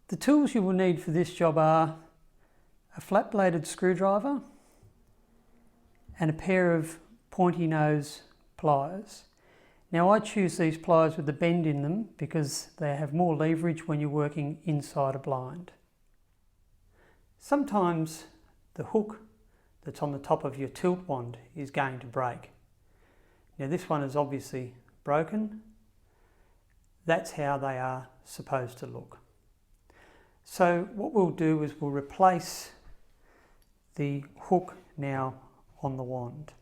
The tools you will need for this job are a flat bladed screwdriver and a pair of pointy nose pliers. Now I choose these pliers with the bend in them because they have more leverage when you're working inside a blind. Sometimes the hook that's on the top of your tilt wand is going to break. Now this one is obviously broken. That's how they are supposed to look. So what we'll do is we'll replace the hook now on the wand.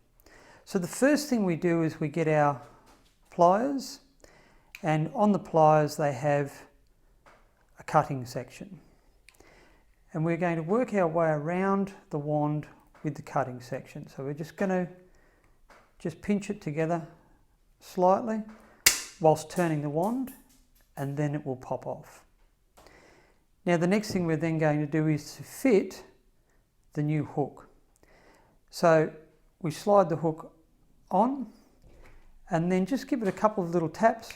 So the first thing we do is we get our pliers, and on the pliers they have a cutting section. And we're going to work our way around the wand with the cutting section. So we're just going to pinch it together slightly whilst turning the wand, and then it will pop off. Now the next thing we're then going to do is to fit the new hook. So we slide the hook on and then just give it a couple of little taps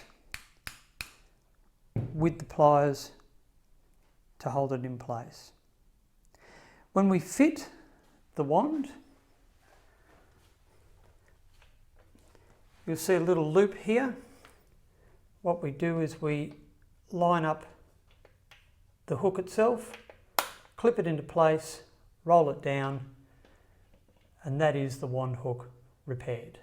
with the pliers to hold it in place. When we fit the wand, you'll see a little loop here. What we do is we line up the hook itself, clip it into place, roll it down, and that is the wand hook repaired.